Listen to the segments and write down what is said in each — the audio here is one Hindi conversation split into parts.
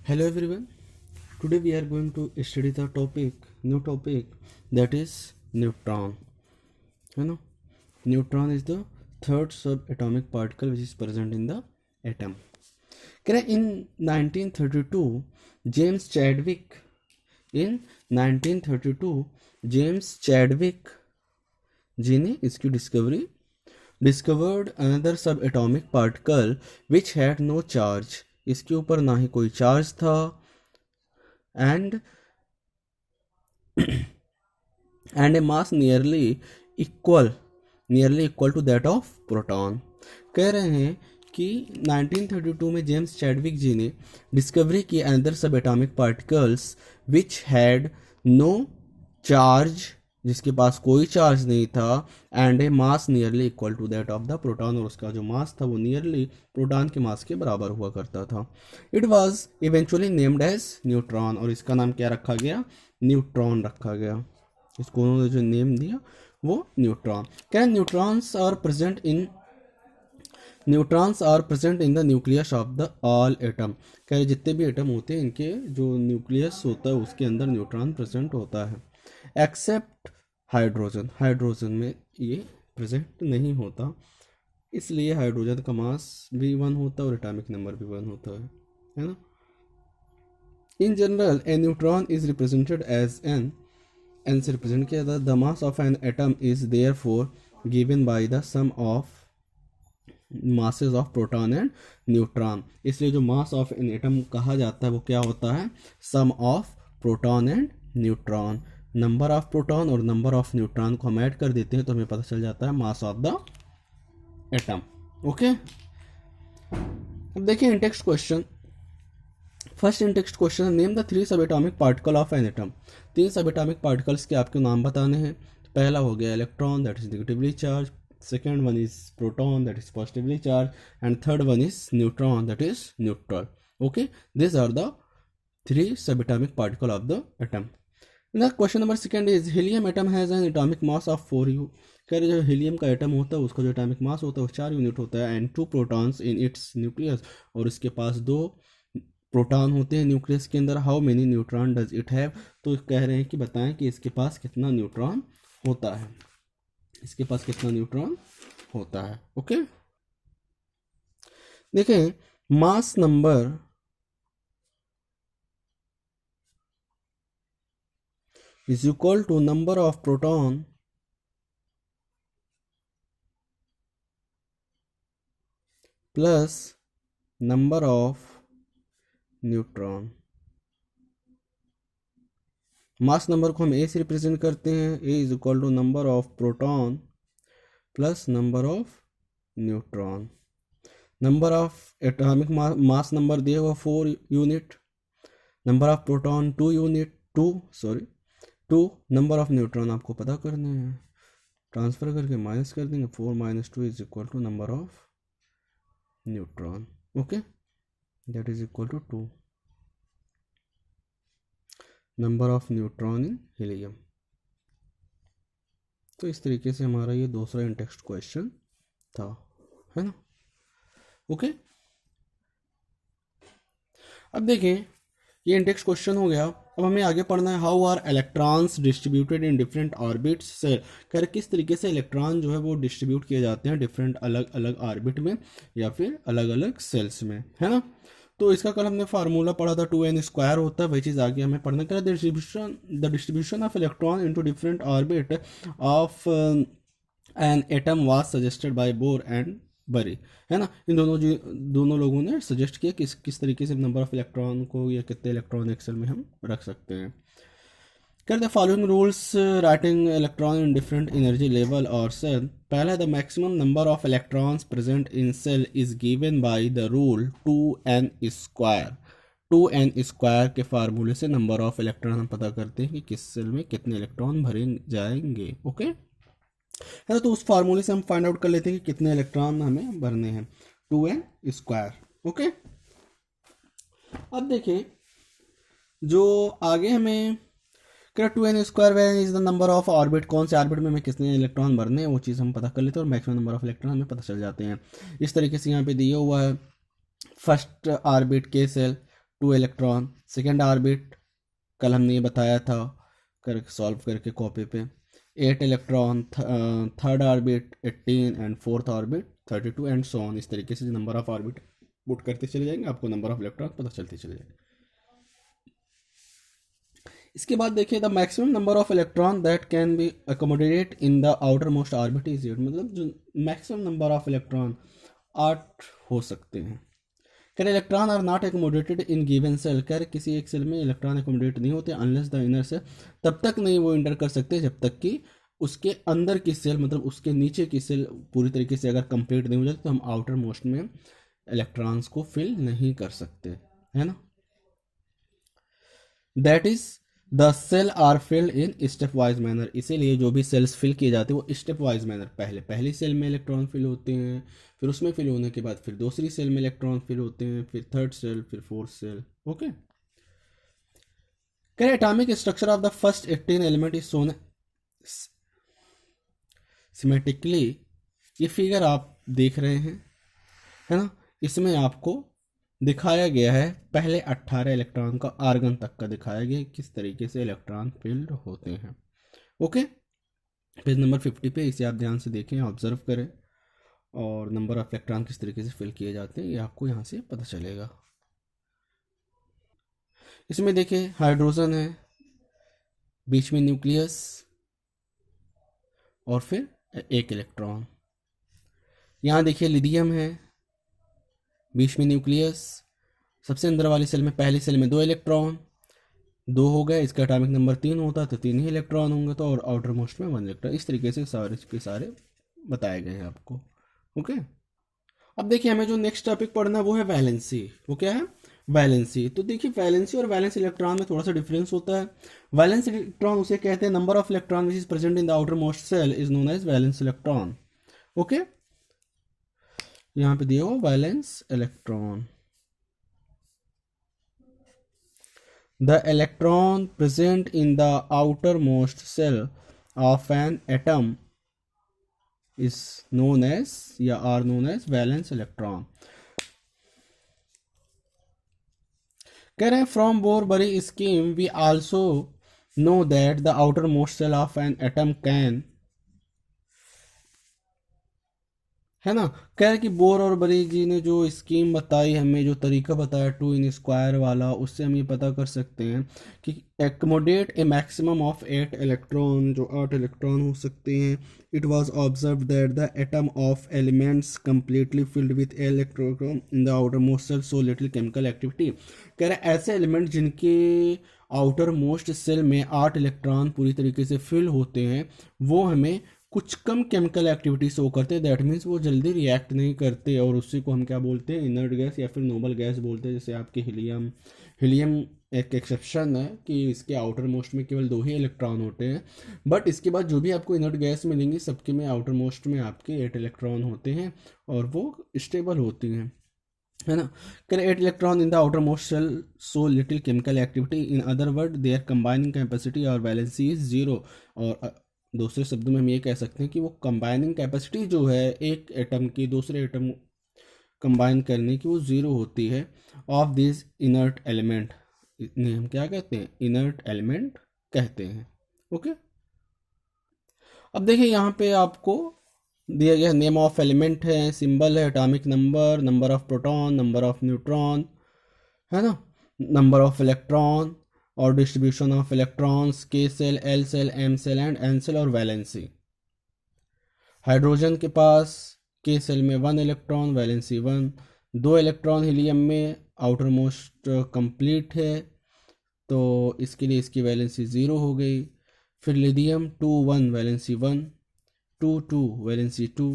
Hello everyone. Today we are going to study the new topic that is neutron. You know, neutron is the third subatomic particle which is present in the atom. In 1932, James Chadwick. In 1932, James Chadwick जी ने इसकी discovered another subatomic particle which had no charge. इसके ऊपर ना ही कोई चार्ज था and a mass nearly equal to that of proton. कह रहे हैं कि 1932 में जेम्स चैडविक जी ने डिस्कवरी की another sub atomic particles which had no charge, जिसके पास कोई चार्ज नहीं था, and a mass nearly equal to that of the proton, और उसका जो मास था वो नियरली प्रोटॉन के मास के बराबर हुआ करता था. It was eventually named as neutron, और इसका नाम क्या रखा गया? न्यूट्रॉन रखा गया. इसको उन्होंने जो नेम दिया वो न्यूट्रॉन. क्या neutrons are present in the nucleus of the all atom. क्या जितने भी एटम होते हैं इनके जो न्यूक्लियस होता है उसके अंदर न्यूट्रॉन प्रेजेंट होता है, एक्सेप्ट हाइड्रोजन में ये प्रेजेंट नहीं होता, इसलिए हाइड्रोजन का मास भी 1 होता है और एटॉमिक नंबर भी 1 होता है ना. In general a neutron is represented as N से रिप्रेजेंट किया जाता है. The mass of an atom is therefore given by the sum of masses of proton and neutron. इसलिए जो मास ऑफ एन एटम कहा जाता है वो क्या होता है? Sum of proton and neutron. Number of proton और नंबर ऑफ न्यूट्रॉन को हम ऐड कर देते हैं तो हमें पता चल जाता है mass of the atom. Okay, अब देखिए in-text question. First in-text question, name the 3 सब atomic particle of an atom. 3 सब एटॉमिक पार्टिकल्स के आपके नाम बताने हैं. पहला हो गया electron, that is negatively charge. Second one is proton, that is positively charged, and third one is neutron, that is neutral. Okay, these are the 3 subatomic particle of the atom. Now question number 2 is helium atom has an atomic mass of 4U. कह रहे जो हीलियम का एटम होता है उसका जो एटॉमिक मास होता है वो 4 यूनिट होता है, and 2 protons in its nucleus, और इसके पास 2 प्रोटॉन होते हैं न्यूक्लियस के अंदर. How many neutron does it have. तो कह रहे हैं कि बताएं कि इसके पास कितना न्यूट्रॉन होता है, इसके पास कितना न्यूट्रॉन होता है. ओके, देखें mass number is equal to number of proton plus number of neutron. Mass number को हम ए से रिप्रेजेंट करते हैं. A is equal to number of proton plus number of neutron. Number of atomic mass number दिया हुआ 4 unit, number of proton 2 unit 2 number of neutron आपको पता करने हैं, ट्रांसफर करके माइनस कर देंगे. 4 - 2 is equal to number of neutron. Okay, that is equal to 2 number of neutron in helium. तो इस तरीके से हमारा ये दूसरा इंटेक्स्ट क्वेश्चन था, है ना. ओके, अब देखें ये इंटेक्स्ट क्वेश्चन हो गया. अब हमें आगे पढ़ना है how are electrons distributed in different orbits shell. खैर किस तरीके से इलेक्ट्रॉन जो है वो डिस्ट्रीब्यूट किए जाते हैं डिफरेंट अलग अलग ऑर्बिट में या फिर अलग अलग सेल्स में, है ना. तो इसका कल हमने फार्मूला पढ़ा था 2n² होता है, वही चीज़ आगे हमें पढ़ना है. The distribution of electron into different orbit of an atom was suggested by bore and बरी, है ना. इन दोनों लोगों ने सजेस्ट किया किस तरीके से नंबर ऑफ इलेक्ट्रॉन को या कितने इलेक्ट्रॉन एक सेल में हम रख सकते हैं. कर the following rules writing electron in different energy level और सेल. पहला, the maximum number of electrons present in shell is given by the rule 2n². 2n² के फार्मूले से नंबर ऑफ इलेक्ट्रॉन हम पता करते हैं कि किस सेल में कितने इलेक्ट्रॉन भरे जाएंगे. ओके, है ना. तो उस फार्मूले से हम फाइंड आउट कर लेते हैं कि कितने इलेक्ट्रॉन हमें भरने हैं. 2n². ओके, अब देखें जो आगे हमें 2n² is the number of orbit, कौन से ऑर्बिट में हमें कितने इलेक्ट्रॉन भरने हैं वो चीज़ हम पता कर लेते हैं और मैक्सिमम नंबर ऑफ इलेक्ट्रॉन हमें पता चल जाते हैं. इस तरीके से यहाँ पे दिया हुआ है फर्स्ट ऑर्बिट के सेल 2 इलेक्ट्रॉन। सेकेंड ऑर्बिट कल हमने ये बताया था कर सॉल्व करके कॉपी पे, 8 electron. Third orbit 18 and fourth orbit 32 and so on. इस तरीके से नंबर ऑफ ऑर्बिट पुट करते चले जाएंगे, आपको नंबर ऑफ इलेक्ट्रॉन पता चलते चले जाएंगे। इसके बाद देखिए, the maximum number of electron that can be accommodated in the outer most orbit is 8। मतलब जो मैक्सिमम नंबर ऑफ इलेक्ट्रॉन 8 हो सकते हैं। कह रहे electron are not accommodated in given shell. कह रहे किसी एक सेल में इलेक्ट्रॉन एकोमोडेट नहीं होते अनलेस द इनर सेल, तब तक नहीं वो इंटर कर सकते जब तक कि उसके अंदर की सेल, मतलब उसके नीचे की सेल पूरी तरीके से अगर कंप्लीट नहीं हो जाती तो हम आउटर मोस्ट में इलेक्ट्रॉन्स को फिल नहीं कर सकते, है ना। That is the shell are filled in step wise manner. इसीलिए जो भी सेल्स फिल किए जाते हैं वो स्टेप वाइज मैनर, पहली सेल में इलेक्ट्रॉन फिल होते हैं, फिर उसमें फिल होने के बाद फिर दूसरी सेल में इलेक्ट्रॉन फिल होते हैं, फिर थर्ड सेल, फिर फोर्थ सेल। ओके, कह atomic structure of the first 18 element is shown symmetrically. ये फिगर आप देख रहे हैं, है ना, इसमें आपको दिखाया गया है पहले 18 इलेक्ट्रॉन का आर्गन तक का दिखाया गया किस तरीके से इलेक्ट्रॉन फिल्ड होते हैं। ओके, पेज नंबर 50 पे इसे आप ध्यान से देखें, ऑब्जर्व करें, और नंबर ऑफ इलेक्ट्रॉन किस तरीके से फिल किए जाते हैं ये आपको यहाँ से पता चलेगा। इसमें देखिए हाइड्रोजन है, बीच में न्यूक्लियस और फिर एक इलेक्ट्रॉन। यहाँ देखिए लिथियम है, बीच में न्यूक्लियस, सबसे अंदर वाली सेल में पहली सेल में 2 इलेक्ट्रॉन, 2 हो गए, इसका एटॉमिक नंबर 3 होता है तो 3 ही इलेक्ट्रॉन होंगे, तो और आउटर मोस्ट में 1 इलेक्ट्रॉन। इस तरीके से सारे के सारे बताए गए हैं आपको। ओके, अब देखिए हमें जो नेक्स्ट टॉपिक पढ़ना है वो है वैलेंसी। वो क्या है? वैलेंसी। तो देखिए वैलेंसी और वैलेंस इलेक्ट्रॉन में थोड़ा सा डिफरेंस होता है। वैलेंस इलेक्ट्रॉन उसे कहते हैं number of electron which is present in the outer most shell is known as valence electron. Okay, यहाँ पे दिया हो valence electron. The electron present in the outermost cell of an atom is known as are known as valence electron. कह रहे हैं from Bohr-Bury scheme we also know that the outermost cell of an atom can, है ना। कह रहे कि बोर और बरी जी ने जो स्कीम बताई, हमें जो तरीका बताया 2 इन स्क्वायर वाला, उससे हम ये पता कर सकते हैं कि accommodate a maximum of 8 electron, जो 8 इलेक्ट्रॉन हो सकते हैं। It was observe that the atom of elements completely filled with electron in the outer most shell so little chemical activity. कह रहे ऐसे एलिमेंट जिनके आउटर मोस्ट सेल में 8 इलेक्ट्रॉन पूरी तरीके से फिल होते हैं वो हमें कुछ कम केमिकल एक्टिविटी शो करते हैं। दैट मीन्स वो जल्दी रिएक्ट नहीं करते, और उसी को हम क्या बोलते हैं? इनर्ट गैस या फिर नोबल गैस बोलते हैं। जैसे आपके हीलियम एक एक्सेप्शन है कि इसके आउटर मोस्ट में केवल 2 ही इलेक्ट्रॉन होते हैं, बट इसके बाद जो भी आपको इनर्ट गैस मिलेंगी सबके में आउटर मोस्ट में आपके 8 इलेक्ट्रॉन होते हैं और वो स्टेबल होती हैं, है ना। Can 8 electron in the outer most shell so little chemical activity, in other word their combining capacity और वैलेंसी इज 0। और दूसरे शब्दों में हम ये कह सकते हैं कि वो कंबाइनिंग कैपेसिटी जो है एक एटम की दूसरे एटम कंबाइन करने की वो 0 होती है ऑफ दिस इनर्ट एलिमेंट। इन्हें हम क्या कहते हैं? इनर्ट एलिमेंट कहते हैं। ओके, अब देखिए यहाँ पे आपको दिया गया नेम ऑफ एलिमेंट है, सिंबल है, atomic number, number of proton, number of neutron, है ना, नंबर ऑफ इलेक्ट्रॉन और distribution of electrons, K shell, L shell, M shell and N shell और वैलेंसी। हाइड्रोजन के पास के सेल में 1 इलेक्ट्रॉन, वैलेंसी 1, 2 इलेक्ट्रॉन हीलियम में, आउटर मोस्ट कंप्लीट है तो इसके लिए इसकी वैलेंसी 0 हो गई। फिर lithium 2 1 valency 1, 2 2 valency 2,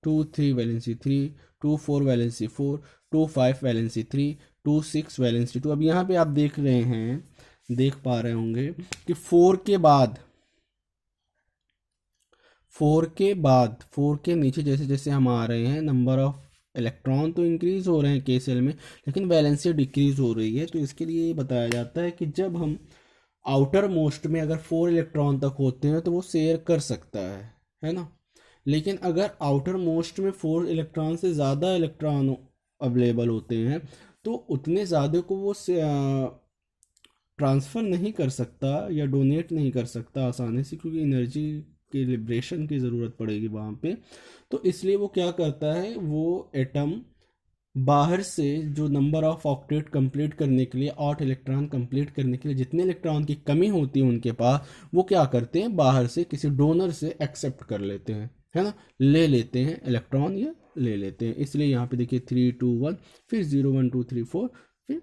2 3 valency 3, 2 4 valency 4, 2 5 valency 3, 2 6 valency 2। अब यहाँ पे आप देख रहे हैं, देख पा रहे होंगे कि 4 के नीचे जैसे जैसे हम आ रहे हैं नंबर ऑफ इलेक्ट्रॉन तो इंक्रीज हो रहे हैं के सेल में, लेकिन वैलेंसी डिक्रीज हो रही है। तो इसके लिए ये बताया जाता है कि जब हम आउटर मोस्ट में अगर 4 इलेक्ट्रॉन तक होते हैं तो वो शेयर कर सकता है ना। लेकिन अगर आउटर मोस्ट में 4 इलेक्ट्रॉन से ज़्यादा इलेक्ट्रॉन अवेलेबल होते हैं तो उतने ज़्यादा को वो ट्रांसफ़र नहीं कर सकता या डोनेट नहीं कर सकता आसानी से, क्योंकि एनर्जी के लिब्रेशन की ज़रूरत पड़ेगी वहाँ पे। तो इसलिए वो क्या करता है, वो एटम बाहर से जो नंबर ऑफ ऑक्टेट कंप्लीट करने के लिए, 8 इलेक्ट्रॉन कंप्लीट करने के लिए जितने इलेक्ट्रॉन की कमी होती है उनके पास, वो क्या करते हैं, बाहर से किसी डोनर से एक्सेप्ट कर लेते हैं, है ना, ले लेते हैं इलेक्ट्रॉन, ये ले लेते हैं। इसलिए यहाँ पे देखिए 3 2 1, फिर 0 1 2 3 4, फिर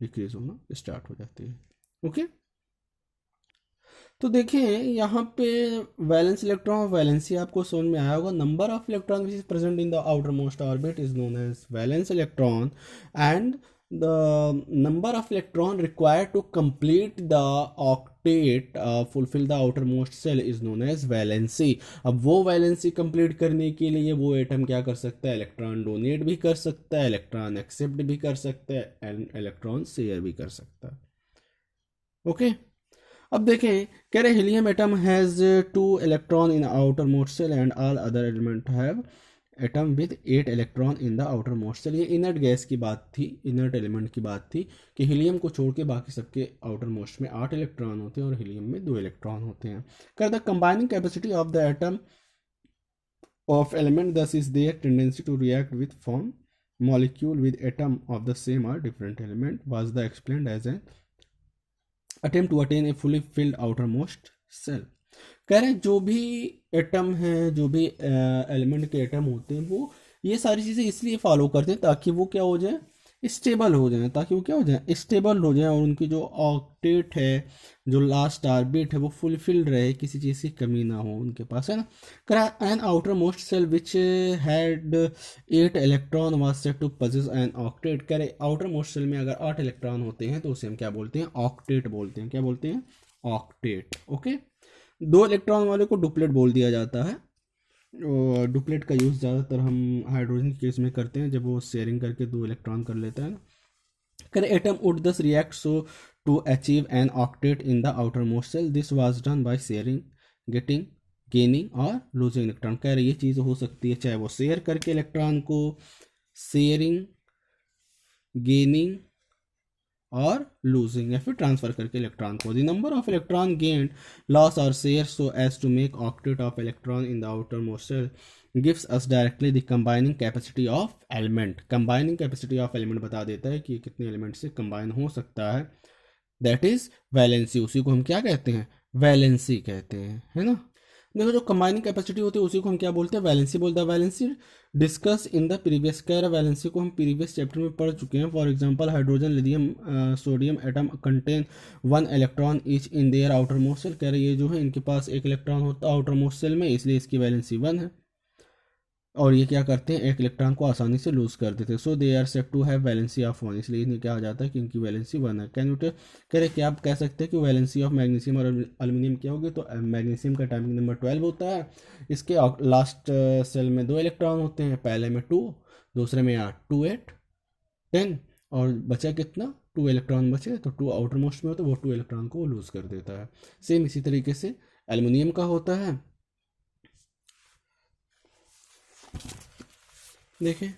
डिक्रीज होना स्टार्ट हो जाती है। ओके, तो देखें यहाँ पे वैलेंस इलेक्ट्रॉन और वैलेंसी आपको समझ में आया होगा। Number of electron which is present in the outer most orbit is known as valence electron, and the number of electron required to complete the octet fulfil the outer most shell is known as valency. अब वो वैलेंसी कंप्लीट करने के लिए वो एटम क्या कर सकता है, इलेक्ट्रॉन डोनेट भी कर सकता है, इलेक्ट्रॉन एक्सेप्ट भी कर सकता है, एंड इलेक्ट्रॉन शेयर भी कर सकता है। ओके, अब देखें, कह रहे helium atom has 2 electron in outer most shell and all other element have atom with 8 electron in the outer most shell. ये इनर्ट गैस की बात थी, इनर्ट एलिमेंट की बात थी कि हीलियम को छोड़ के बाकी सबके आउटर मोस्ट में 8 इलेक्ट्रॉन होते हैं और हीलियम में 2 इलेक्ट्रॉन होते हैं। कर the combining capacity of the atom of element thus is their tendency to react with form molecule with atom of the same or different element was the explained as an attempt to attain a fully filled outermost cell। कह रहे हैं जो भी एटम है, जो भी एलिमेंट के एटम होते हैं, वो ये सारी चीज़ें इसलिए फॉलो करते हैं ताकि वो क्या हो जाए, स्टेबल हो जाए, ताकि वो क्या हो जाए, स्टेबल हो जाए, और उनकी जो ऑक्टेट है, जो लास्ट ऑर्बिट है, वो फुलफिल्ड रहे, किसी चीज़ की कमी ना हो उनके पास, है ना। करा an outer most shell which had 8 electron was said to possess an octet. कह रहे आउटर मोस्ट सेल में अगर 8 इलेक्ट्रॉन होते हैं तो उसे हम क्या बोलते हैं, ऑक्टेट बोलते हैं। क्या बोलते हैं, ऑक्टेट। ओके, 2 इलेक्ट्रॉन वाले को डुप्लेट बोल दिया जाता है। और डुप्लेट का यूज़ ज़्यादातर हम हाइड्रोजन के केस में करते हैं, जब वो शेयरिंग करके 2 इलेक्ट्रॉन कर लेता है ना। कर atom would thus react so to achieve an octet in the outer most shell, this was done by sharing, getting, gaining और लूजिंग इलेक्ट्रॉन। कह रहे ये चीज़ हो सकती है चाहे वो शेयर करके इलेक्ट्रॉन को, शेयरिंग, गेनिंग और लूजिंग, या फिर ट्रांसफर करके इलेक्ट्रॉन को। The number of electron gained, loss और share so as to make octet of electron in the outer most shell gives us directly the combining capacity of element. Combining capacity of element बता देता है कि कितने एलिमेंट से कंबाइन हो सकता है, दैट इज वैलेंसी। उसी को हम क्या कहते हैं, वैलेंसी कहते हैं, है ना। देखो जो कंबाइनिंग कैपेसिटी होती है उसी को हम क्या बोलते हैं, वैलेंसी बोलते हैं। Valency discuss in the previous, कह रहा वैलेंसी को हम प्रीवियस चैप्टर में पढ़ चुके हैं। For example hydrogen, lithium, sodium atom contain 1 electron each in their outer most shell. कह रहे ये जो है इनके पास 1 इलेक्ट्रॉन होता है आउटर मोस्ट सेल में, इसलिए इसकी वैलेंसी 1 है। और ये क्या करते हैं, 1 इलेक्ट्रॉन को आसानी से लूज कर देते हैं। So they are said to have valency of 1, इसलिए इन्हें क्या आ जाता है कि इनकी वैलेंसी 1 है। कैन यू कह रहे क्या आप कह सकते हैं कि वैलेंसी ऑफ मैग्नीशियम और एल्यूमिनियम क्या होगी, तो मैग्नीशियम का एटॉमिक नंबर 12 होता है, इसके लास्ट सेल में 2 इलेक्ट्रॉन होते हैं, पहले में 2, दूसरे में 8, 2 8 10, और बचा कितना, 2 इलेक्ट्रॉन बचे, तो 2 आउटर मोस्ट में होता है, वो 2 इलेक्ट्रॉन को लूज कर देता है। सेम इसी तरीके से एल्यूमिनियम का होता है। देखें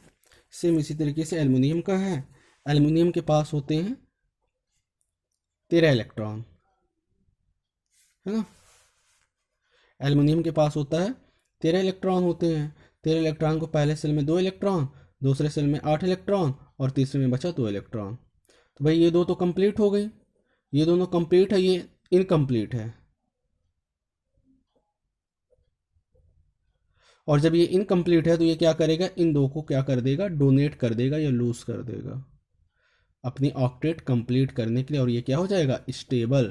सेम इसी तरीके से एल्युमिनियम का है। एल्युमिनियम के पास होते हैं 13 इलेक्ट्रॉन, है ना। एल्युमिनियम के पास होता है 13 इलेक्ट्रॉन होते हैं। 13 इलेक्ट्रॉन को पहले सेल में 2 इलेक्ट्रॉन, दूसरे सेल में 8 इलेक्ट्रॉन, और तीसरे में बचा 2 इलेक्ट्रॉन। तो भाई ये दो तो कंप्लीट हो गई, ये दोनों कंप्लीट है, ये इनकम्प्लीट है। और जब ये इनकम्प्लीट है तो ये क्या करेगा, इन दो को क्या कर देगा, डोनेट कर देगा या लूज कर देगा अपनी ऑक्टेट कंप्लीट करने के लिए, और ये क्या हो जाएगा, स्टेबल।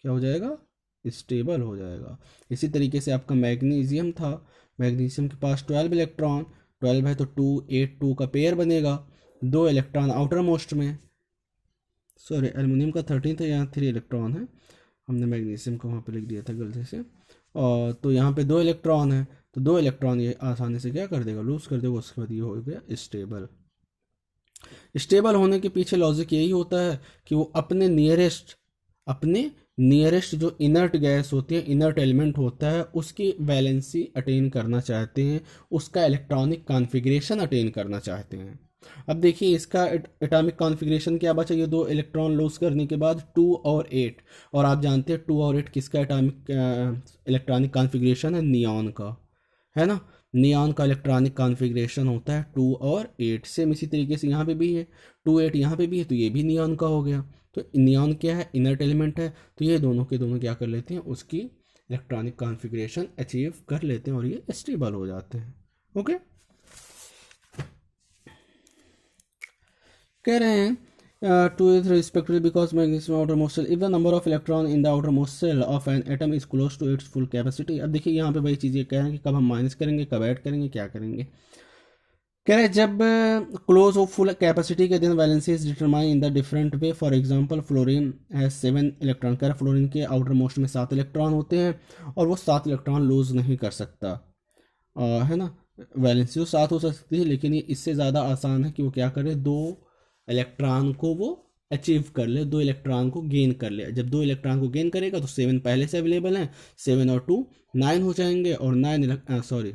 क्या हो जाएगा, स्टेबल हो जाएगा। इसी तरीके से आपका मैग्नीशियम था, मैग्नीशियम के पास 12 इलेक्ट्रॉन, 12 है तो 2 8 2 का पेयर बनेगा, 2 इलेक्ट्रॉन आउटर मोस्ट में, सॉरी एल्युमिनियम का 13 था, यहाँ 3 इलेक्ट्रॉन है, हमने मैग्नीशियम को वहाँ पे लिख दिया था गलती से। और तो यहाँ पे 2 इलेक्ट्रॉन है, तो 2 इलेक्ट्रॉन ये आसानी से क्या कर देगा, लूज कर देगा। उसके बाद ये हो गया स्टेबल। स्टेबल होने के पीछे लॉजिक यही होता है कि वो अपने नियरेस्ट जो इनर्ट गैस होती है, इनर्ट एलिमेंट होता है, उसकी वैलेंसी अटेन करना चाहते हैं, उसका इलेक्ट्रॉनिक कॉन्फ़िगरेशन अटेन करना चाहते हैं। अब देखिए इसका एटॉमिक कॉन्फ़िगरेशन क्या बचा, ये 2 इलेक्ट्रॉन लॉस करने के बाद 2 और 8, और आप जानते हैं 2 और 8 किसका एटॉमिक इलेक्ट्रॉनिक कॉन्फ़िगरेशन है, नियॉन का, है ना। नियॉन का इलेक्ट्रॉनिक कॉन्फ़िगरेशन होता है 2 और 8। सेम इसी तरीके से यहाँ पे भी है 2 8 यहाँ पे भी है, तो ये भी नियॉन का हो गया। तो नियॉन क्या है, इनर्ट एलिमेंट है, तो ये दोनों के दोनों क्या कर लेते हैं, उसकी इलेक्ट्रॉनिक कॉन्फ़िगरेशन अचीव कर लेते हैं और ये स्टेबल हो जाते हैं। ओके, कह रहे हैं two is respectively because magnesium outer most shell if the number of electron in the outer most shell of an atom is close to its full capacity. अब देखिए यहाँ पे वही चीज़ें कह रहे हैं कि कब हम माइनस करेंगे, कब ऐड करेंगे, क्या करेंगे। कह रहे हैं जब क्लोज ऑफ फुल कैपेसिटी के दिन valency is determine in the different way. For example fluorine has 7 electron. कह रहे फ्लोरीन के आउटर मोस्ट में 7 इलेक्ट्रॉन होते हैं और वो 7 इलेक्ट्रॉन लूज नहीं कर सकता, है ना। वैलेंसी तो 7 हो सकती है, लेकिन ये इससे ज़्यादा आसान है कि वो क्या करे, 2 इलेक्ट्रॉन को वो अचीव कर ले, 2 इलेक्ट्रॉन को गेन कर ले। जब 2 इलेक्ट्रॉन को गेन करेगा तो 7 पहले से अवेलेबल हैं, 7 और 2 9 हो जाएंगे, और 9 सॉरी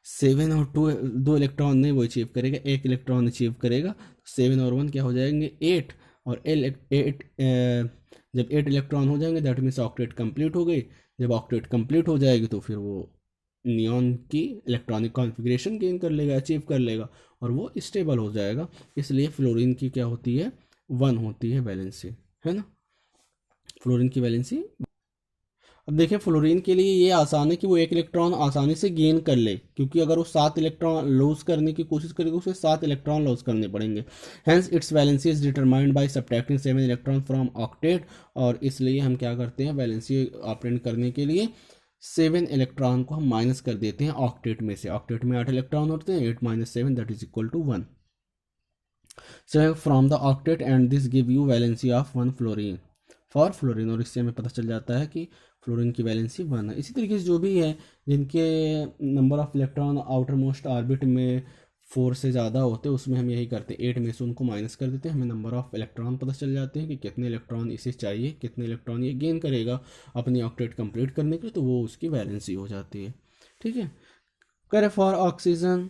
7 और 2 इलेक्ट्रॉन नहीं वो अचीव करेगा, 1 इलेक्ट्रॉन अचीव करेगा। 7 और 1 क्या हो जाएंगे, 8, और 8 जब 8 इलेक्ट्रॉन हो जाएंगे दैट मीन्स ऑक्टेट कंप्लीट हो गई। जब ऑक्टेट कंप्लीट हो जाएगी तो फिर वो नियॉन की इलेक्ट्रॉनिक कॉन्फ़िगरेशन गेन कर लेगा, अचीव कर लेगा, और वो स्टेबल हो जाएगा। इसलिए फ्लोरीन की क्या होती है, 1 होती है वैलेंसी, है ना। फ्लोरीन की वैलेंसी। अब देखें फ्लोरीन के लिए ये आसान है कि वो 1 इलेक्ट्रॉन आसानी से गेन कर ले, क्योंकि अगर वो 7 इलेक्ट्रॉन लॉस करने की कोशिश करेगा उसे 7 इलेक्ट्रॉन लॉस करने पड़ेंगे। Hence its valency is determined by subtracting 7 electron from octet. और इसलिए हम क्या करते हैं, वैलेंसी ऑपरेट करने के लिए 7 इलेक्ट्रॉन को हम माइनस कर देते हैं ऑक्टेट में से। ऑक्टेट में 8 इलेक्ट्रॉन होते हैं, 8 - 7 that is equal to 1 from the octet, and this give you valency of 1 fluorine for fluorine. और इससे हमें पता चल जाता है कि फ्लोरीन की वैलेंसी 1 है। इसी तरीके से जो भी है जिनके number of electron outer most orbit में 4 से ज़्यादा होते हैं उसमें हम यही करते हैं, 8 में से उनको माइनस कर देते हैं, हमें नंबर ऑफ इलेक्ट्रॉन पता चल जाते हैं कि कितने इलेक्ट्रॉन इसे चाहिए, कितने इलेक्ट्रॉन ये गेन करेगा अपनी ऑक्टेट कंप्लीट करने के लिए, तो वो उसकी वैलेंसी हो जाती है। ठीक है, करे फॉर ऑक्सीजन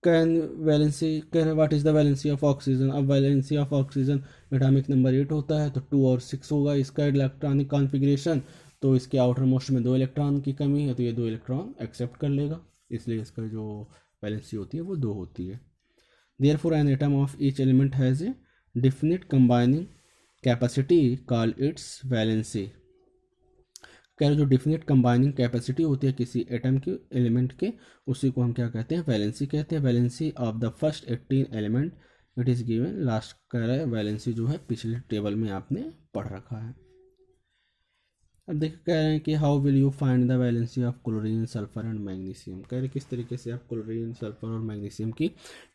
कैन वैलेंसी, कह रहे what is the valency of oxygen. अब valency of oxygen atomic number 8 होता है, तो 2 और 6 होगा इसका इलेक्ट्रॉनिक कॉन्फ़िगरेशन। तो इसके आउटर मोस्ट में 2 इलेक्ट्रॉन की कमी है, तो ये 2 इलेक्ट्रॉन एक्सेप्ट कर लेगा, इसलिए इसका जो वैलेंसी होती है वो 2 होती है। Therefore an atom of each element has a definite combining capacity called its valency. कह रहे जो डिफिनिट कंबाइनिंग कैपेसिटी होती है किसी एटम के एलिमेंट के, उसी को हम क्या कहते हैं, वैलेंसी कहते हैं। Valency of the first 18 element it is given last. कह रहा है वैलेंसी जो है पिछले टेबल में आपने पढ़ रखा है। अब देख कह रहे हैं कि how will you find the valency of chlorine, sulphur and magnesium. कह रहे किस तरीके से आप क्लोरीन, सल्फर और मैग्नीशियम की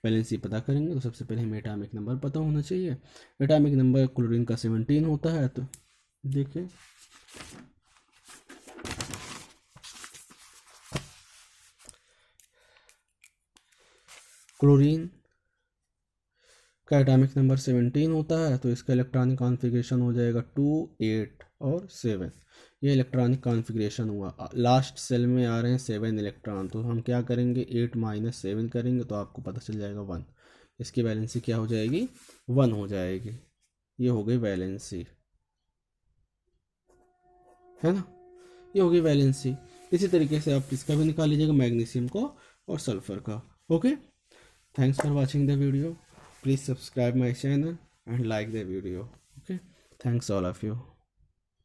वैलेंसी पता करेंगे। तो सबसे पहले हमें एटॉमिक नंबर पता होना चाहिए। एटॉमिक नंबर क्लोरीन का 17 होता है। तो देखिए क्लोरीन का एटॉमिक नंबर 17 होता है, तो इसका इलेक्ट्रॉनिक कॉन्फ़िगरेशन हो जाएगा 2 8 और 7। ये इलेक्ट्रॉनिक कॉन्फ़िगरेशन हुआ। लास्ट सेल में आ रहे हैं 7 इलेक्ट्रॉन, तो हम क्या करेंगे 8 - 7 करेंगे तो आपको पता चल जाएगा 1। इसकी वैलेंसी क्या हो जाएगी, 1 हो जाएगी। ये हो गई वैलेंसी, है ना, ये हो गई वैलेंसी। इसी तरीके से आप इसका भी निकाल लीजिएगा, मैग्नीशियम को और सल्फर का। Okay, thanks for watching the video. Please subscribe my channel and like the video. Okay, thanks all of you.